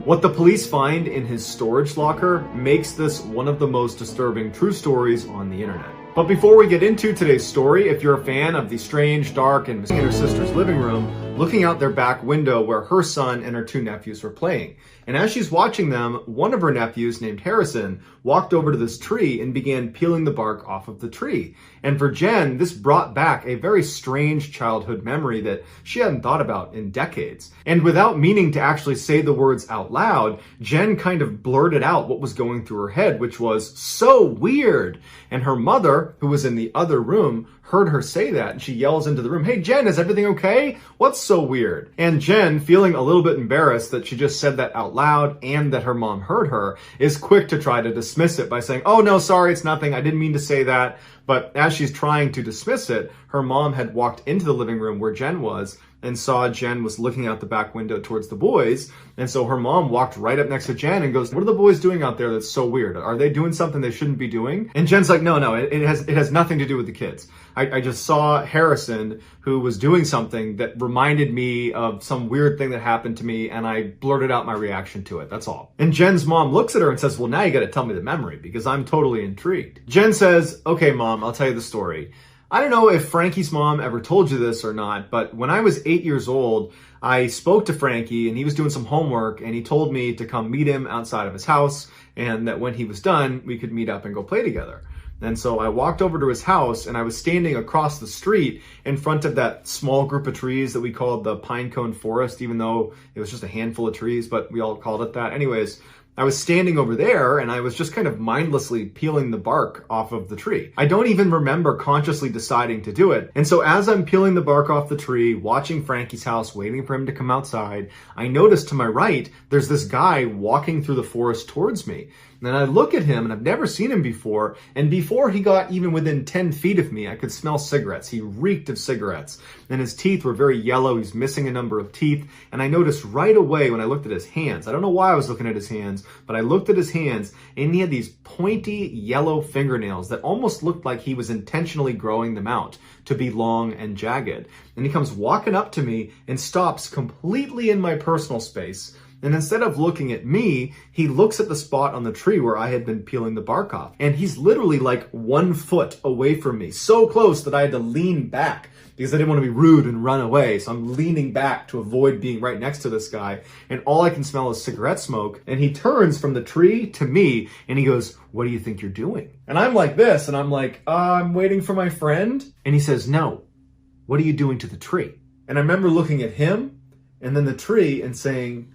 What the police find in his storage locker makes this one of the most disturbing true stories on the internet. But before we get into today's story, if you're a fan of the strange, dark, and mysterious in her sister's living room, looking out their back window where her son and her two nephews were playing. And as she's watching them, one of her nephews, named Harrison, walked over to this tree and began peeling the bark off of the tree. And for Jen, this brought back a very strange childhood memory that she hadn't thought about in decades. And without meaning to actually say the words out loud, Jen kind of blurted out what was going through her head, which was, "So weird." And her mother, who was in the other room, heard her say that, and she yells into the room, "Hey Jen, is everything okay? What's so weird?" And Jen, feeling a little bit embarrassed that she just said that out loud and that her mom heard her, is quick to try to dismiss it by saying, "Oh no, sorry, it's nothing. I didn't mean to say that." But as she's trying to dismiss it, her mom had walked into the living room where Jen was and saw Jen was looking out the back window towards the boys. And so her mom walked right up next to Jen and goes, "What are the boys doing out there that's so weird? Are they doing something they shouldn't be doing?" And Jen's like, no, it has nothing to do with the kids. I just saw Harrison, who was doing something that reminded me of some weird thing that happened to me, and I blurted out my reaction to it. That's all. And Jen's mom looks at her and says, "Well, now you got to tell me the memory because I'm totally intrigued." Jen says, "Okay, Mom, I'll tell you the story. I don't know if Frankie's mom ever told you this or not, but when I was 8 years old, I spoke to Frankie and he was doing some homework and he told me to come meet him outside of his house and that when he was done, we could meet up and go play together." And so I walked over to his house and I was standing across the street in front of that small group of trees that we called the pine cone forest, even though it was just a handful of trees, but we all called it that. Anyways, I was standing over there and I was just kind of mindlessly peeling the bark off of the tree. I don't even remember consciously deciding to do it. And so as I'm peeling the bark off the tree, watching Frankie's house, waiting for him to come outside, I noticed to my right, there's this guy walking through the forest towards me. And I look at him and I've never seen him before. And before he got even within 10 feet of me, I could smell cigarettes. He reeked of cigarettes and his teeth were very yellow. He's missing a number of teeth. And I noticed right away when I looked at his hands, I don't know why I was looking at his hands, but I looked at his hands and he had these pointy yellow fingernails that almost looked like he was intentionally growing them out to be long and jagged. And he comes walking up to me and stops completely in my personal space. And instead of looking at me, he looks at the spot on the tree where I had been peeling the bark off. And he's literally like 1 foot away from me, so close that I had to lean back because I didn't want to be rude and run away. So I'm leaning back to avoid being right next to this guy. And all I can smell is cigarette smoke. And he turns from the tree to me and he goes, "What do you think you're doing?" And I'm like this, and I'm like, "I'm waiting for my friend." And he says, "No, what are you doing to the tree?" And I remember looking at him and then the tree and saying,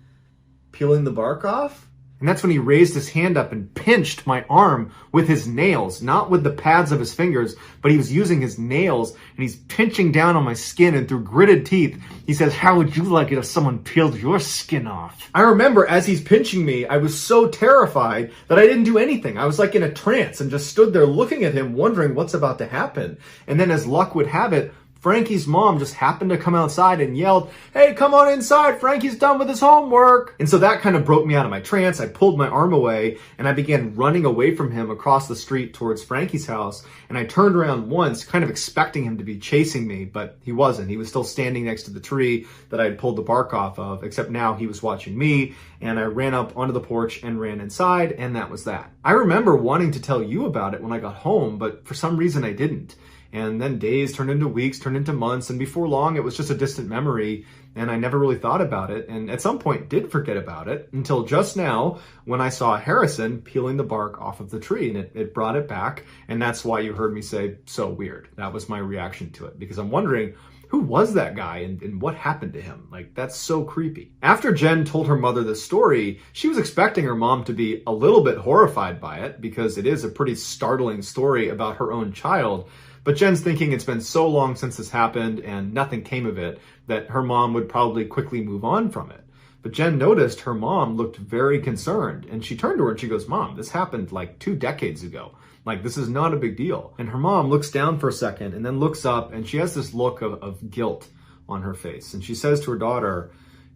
"Peeling the bark off?" And that's when he raised his hand up and pinched my arm with his nails, not with the pads of his fingers, but he was using his nails and he's pinching down on my skin, and through gritted teeth, he says, "How would you like it if someone peeled your skin off?" I remember as he's pinching me, I was so terrified that I didn't do anything. I was like in a trance and just stood there looking at him, wondering what's about to happen. And then as luck would have it, Frankie's mom just happened to come outside and yelled, "Hey, come on inside, Frankie's done with his homework." And so that kind of broke me out of my trance. I pulled my arm away and I began running away from him across the street towards Frankie's house. And I turned around once, kind of expecting him to be chasing me, but he wasn't. He was still standing next to the tree that I had pulled the bark off of, except now he was watching me. And I ran up onto the porch and ran inside, and that was that. I remember wanting to tell you about it when I got home, but for some reason I didn't. And then days turned into weeks, turned into months, and before long it was just a distant memory, and I never really thought about it, and at some point did forget about it, until just now when I saw Harrison peeling the bark off of the tree, and it brought it back, and that's why you heard me say, "So weird." That was my reaction to it, because I'm wondering, who was that guy and what happened to him? Like, that's so creepy. After Jen told her mother this story, she was expecting her mom to be a little bit horrified by it, because it is a pretty startling story about her own child. But Jen's thinking it's been so long since this happened and nothing came of it that her mom would probably quickly move on from it. But Jen noticed her mom looked very concerned, and she turned to her and she goes, "Mom, this happened like 2 decades ago. Like, this is not a big deal." And her mom looks down for a second and then looks up, and she has this look of guilt on her face. And she says to her daughter,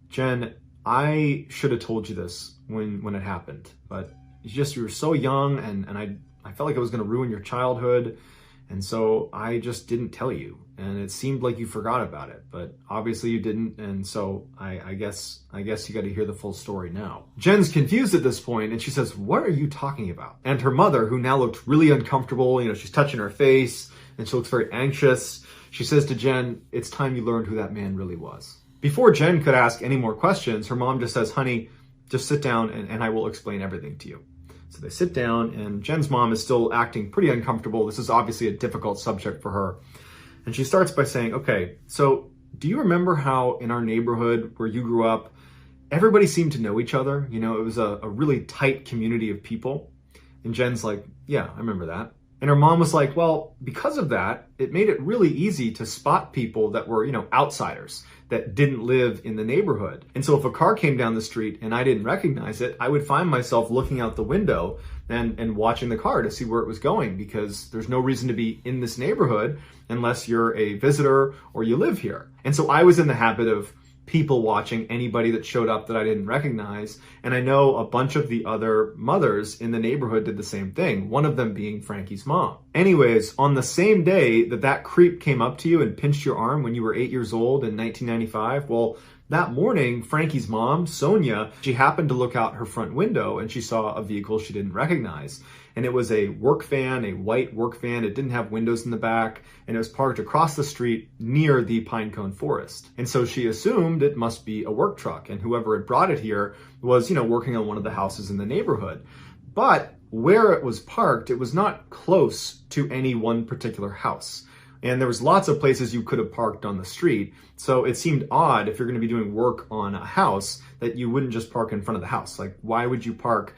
"Jen, I should have told you this when it happened, but you were so young, and I felt like I was going to ruin your childhood. And so I just didn't tell you. And it seemed like you forgot about it, but obviously you didn't. And so I guess you got to hear the full story now. Jen's confused at this point and she says, "What are you talking about?" And her mother, who now looked really uncomfortable, she's touching her face and she looks very anxious. She says to Jen, "It's time you learned who that man really was." Before Jen could ask any more questions, her mom just says, "Honey, just sit down and I will explain everything to you." So they sit down and Jen's mom is still acting pretty uncomfortable. This is obviously a difficult subject for her. And she starts by saying, "Okay, so do you remember how in our neighborhood where you grew up, everybody seemed to know each other? It was a really tight community of people." And Jen's like, "Yeah, I remember that." And her mom was like, "Well, because of that, it made it really easy to spot people that were, outsiders that didn't live in the neighborhood. And so if a car came down the street and I didn't recognize it, I would find myself looking out the window and watching the car to see where it was going, because there's no reason to be in this neighborhood unless you're a visitor or you live here." And so I was in the habit of people watching anybody that showed up that I didn't recognize. And I know a bunch of the other mothers in the neighborhood did the same thing, one of them being Frankie's mom. Anyways, on the same day that creep came up to you and pinched your arm when you were 8 years old in 1995, well, that morning, Frankie's mom, Sonia, she happened to look out her front window and she saw a vehicle she didn't recognize. And it was a work van, a white work van. It didn't have windows in the back, and it was parked across the street near the pine cone forest. And so she assumed it must be a work truck, and whoever had brought it here was, working on one of the houses in the neighborhood. But where it was parked, it was not close to any one particular house. And there was lots of places you could have parked on the street. So it seemed odd, if you're going to be doing work on a house, that you wouldn't just park in front of the house. Like, why would you park,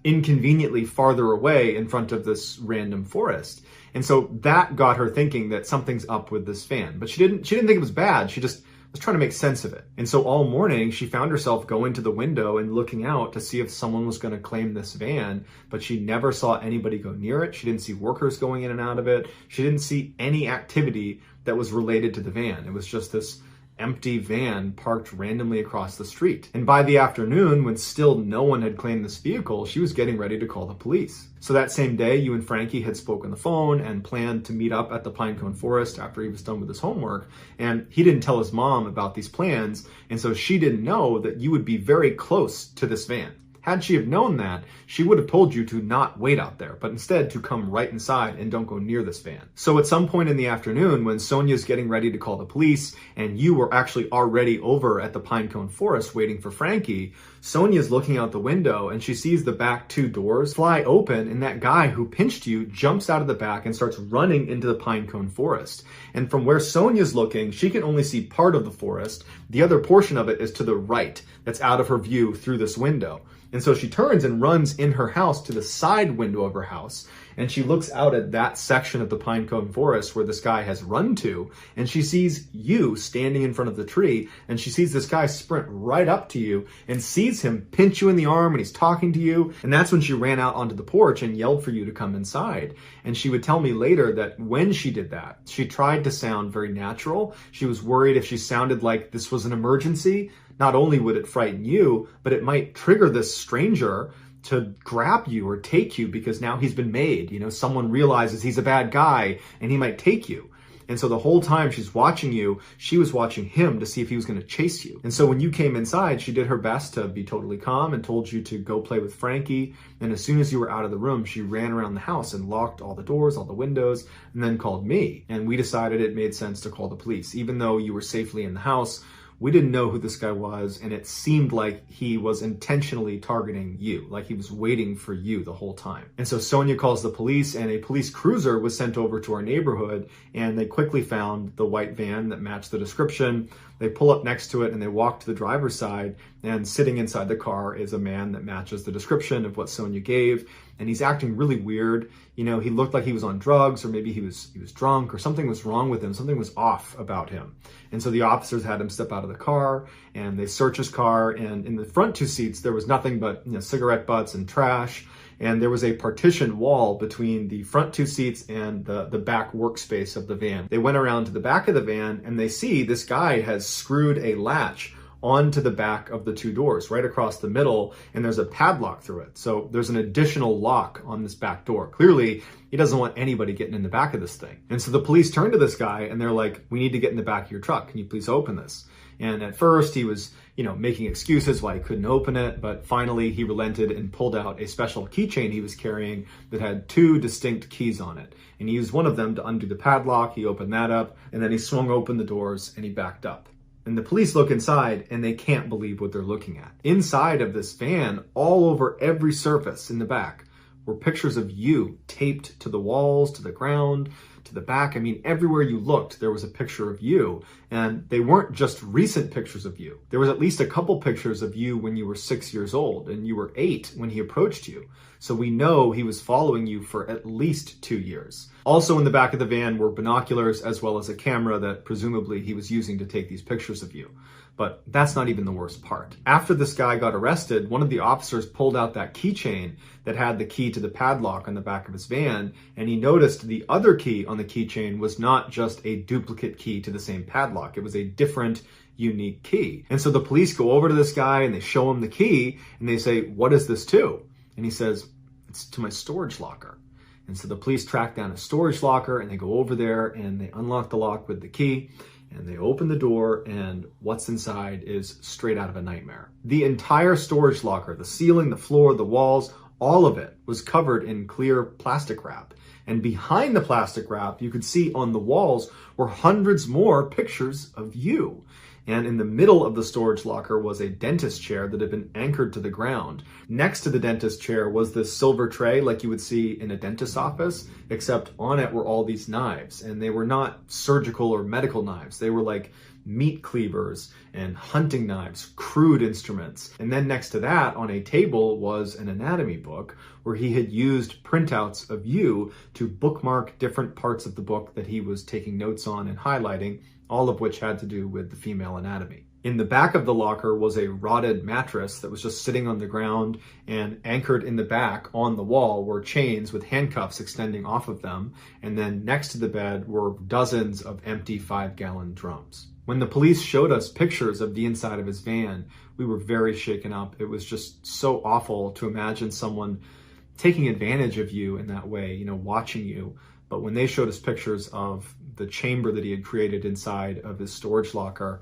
inconveniently farther away in front of this random forest? And so that got her thinking that something's up with this van. But she didn't think it was bad. She just was trying to make sense of it. And so all morning she found herself going to the window and looking out to see if someone was going to claim this van, but she never saw anybody go near it. She didn't see workers going in and out of it. She didn't see any activity that was related to the van. It was just this empty van parked randomly across the street. And by the afternoon, when still no one had claimed this vehicle, she was getting ready to call the police. So that same day, you and Frankie had spoken on the phone and planned to meet up at the Pinecone Forest after he was done with his homework. And he didn't tell his mom about these plans, and so she didn't know that you would be very close to this van. Had she have known that, she would have told you to not wait out there, but instead to come right inside and don't go near this van. So at some point in the afternoon, when Sonia's getting ready to call the police, and you were actually already over at the Pinecone Forest waiting for Frankie, Sonia's looking out the window and she sees the back two doors fly open, and that guy who pinched you jumps out of the back and starts running into the Pinecone Forest. And from where Sonia's looking, she can only see part of the forest. The other portion of it is to the right, that's out of her view through this window. And so she turns and runs in her house to the side window of her house, and she looks out at that section of the Pinecone Forest where this guy has run to, and she sees you standing in front of the tree, and she sees this guy sprint right up to you and sees him pinch you in the arm, and he's talking to you. And that's when she ran out onto the porch and yelled for you to come inside. And she would tell me later that when she did that, she tried to sound very natural. She was worried if she sounded like this was an emergency, not only would it frighten you, but it might trigger this stranger to grab you or take you, because now he's been made. Someone realizes he's a bad guy and he might take you. And so the whole time she's watching you, she was watching him to see if he was going to chase you. And so when you came inside, she did her best to be totally calm and told you to go play with Frankie. And as soon as you were out of the room, she ran around the house and locked all the doors, all the windows, and then called me. And we decided it made sense to call the police. Even though you were safely in the house, we didn't know who this guy was, and it seemed like he was intentionally targeting you, like he was waiting for you the whole time. And so Sonia calls the police, and a police cruiser was sent over to our neighborhood, and they quickly found the white van that matched the description. They pull up next to it and they walk to the driver's side, and sitting inside the car is a man that matches the description of what Sonia gave. And he's acting really weird. He looked like he was on drugs, or maybe he was drunk, or something was wrong with him. Something was off about him. And so the officers had him step out of the car, and they searched his car. And in the front two seats, there was nothing but cigarette butts and trash. And there was a partition wall between the front two seats and the back workspace of the van. They went around to the back of the van, and they see this guy has screwed a latch onto the back of the two doors, right across the middle, and there's a padlock through it. So there's an additional lock on this back door. Clearly, he doesn't want anybody getting in the back of this thing. And so the police turn to this guy and they're like, we need to get in the back of your truck. Can you please open this? And at first he was, making excuses why he couldn't open it, but finally he relented and pulled out a special keychain he was carrying that had two distinct keys on it. And he used one of them to undo the padlock. He opened that up, and then he swung open the doors and he backed up. And the police look inside and they can't believe what they're looking at. Inside of this van, all over every surface in the back, were pictures of you taped to the walls, to the ground, to the back. I mean, everywhere you looked, there was a picture of you. And they weren't just recent pictures of you. There was at least a couple pictures of you when you were 6 years old, and you were 8 when he approached you. So we know he was following you for at least 2 years. Also in the back of the van were binoculars as well as a camera that presumably he was using to take these pictures of you. But that's not even the worst part. After this guy got arrested, one of the officers pulled out that keychain that had the key to the padlock on the back of his van, and he noticed the other key on the keychain was not just a duplicate key to the same padlock. It was a different, unique key. And so the police go over to this guy and they show him the key and they say, "What is this to?" And he says, "It's to my storage locker." And so the police track down a storage locker and they go over there and they unlock the lock with the key. And they open the door, and what's inside is straight out of a nightmare. The entire storage locker, the ceiling, the floor, the walls, all of it was covered in clear plastic wrap. And behind the plastic wrap, you could see on the walls were hundreds more pictures of you. And in the middle of the storage locker was a dentist chair that had been anchored to the ground. Next to the dentist chair was this silver tray like you would see in a dentist's office, except on it were all these knives. And they were not surgical or medical knives. They were like meat cleavers and hunting knives, crude instruments. And then next to that on a table was an anatomy book where he had used printouts of you to bookmark different parts of the book that he was taking notes on and highlighting, all of which had to do with the female anatomy. In the back of the locker was a rotted mattress that was just sitting on the ground, and anchored in the back on the wall were chains with handcuffs extending off of them. And then next to the bed were dozens of empty 5-gallon drums. When the police showed us pictures of the inside of his van, we were very shaken up. It was just so awful to imagine someone taking advantage of you in that way, watching you. But when they showed us pictures of the chamber that he had created inside of his storage locker,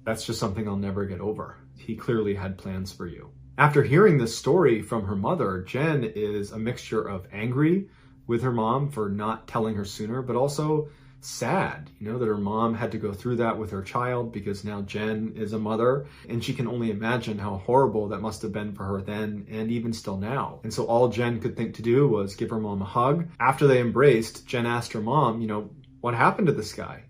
that's just something I'll never get over. He clearly had plans for you. After hearing this story from her mother, Jen is a mixture of angry with her mom for not telling her sooner, but also sad, that her mom had to go through that with her child because now Jen is a mother, and she can only imagine how horrible that must have been for her then and even still now. And so all Jen could think to do was give her mom a hug. After they embraced, Jen asked her mom, what happened to this guy?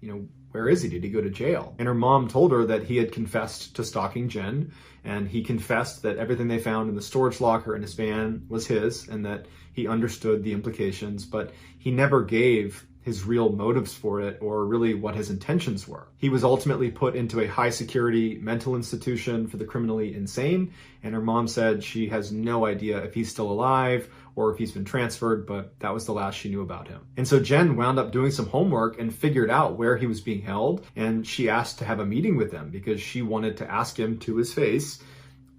Where is he? Did he go to jail? And her mom told her that he had confessed to stalking Jen, and he confessed that everything they found in the storage locker in his van was his, and that he understood the implications, but he never gave his real motives for it or really what his intentions were. He was ultimately put into a high security mental institution for the criminally insane, and her mom said she has no idea if he's still alive or if he's been transferred, but that was the last she knew about him. And so Jen wound up doing some homework and figured out where he was being held, and she asked to have a meeting with him because she wanted to ask him to his face,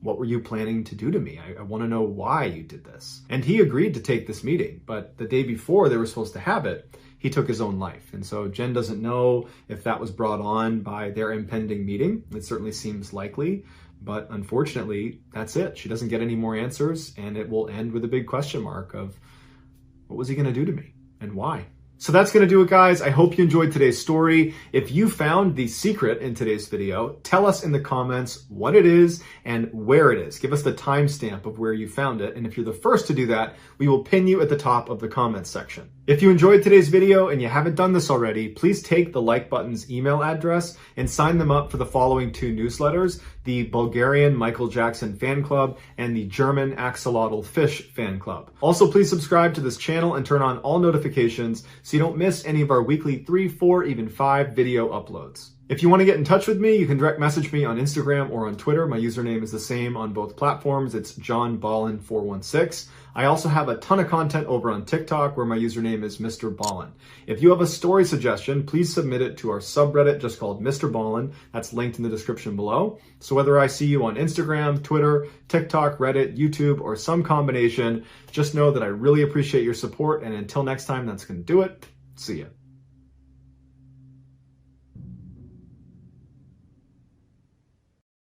"What were you planning to do to me? I want to know why you did this." And he agreed to take this meeting, but the day before they were supposed to have it, he took his own life. And so Jen doesn't know if that was brought on by their impending meeting. It certainly seems likely, but unfortunately, that's it. She doesn't get any more answers, and it will end with a big question mark of, what was he going to do to me and why? So that's going to do it, guys. I hope you enjoyed today's story. If you found the secret in today's video, tell us in the comments what it is and where it is. Give us the timestamp of where you found it. And if you're the first to do that, we will pin you at the top of the comments section. If you enjoyed today's video and you haven't done this already, please take the like button's email address and sign them up for the following 2 newsletters: the Bulgarian Michael Jackson fan club and the German axolotl fish fan club. Also, please subscribe to this channel and turn on all notifications so you don't miss any of our weekly 3, 4, even 5 video uploads. If you want to get in touch with me, you can direct message me on Instagram or on Twitter. My username is the same on both platforms. It's johnballin416. I also have a ton of content over on TikTok where my username is Mr. Ballin. If you have a story suggestion, please submit it to our subreddit just called Mr. Ballin. That's linked in the description below. So whether I see you on Instagram, Twitter, TikTok, Reddit, YouTube, or some combination, just know that I really appreciate your support. And until next time, that's going to do it. See ya.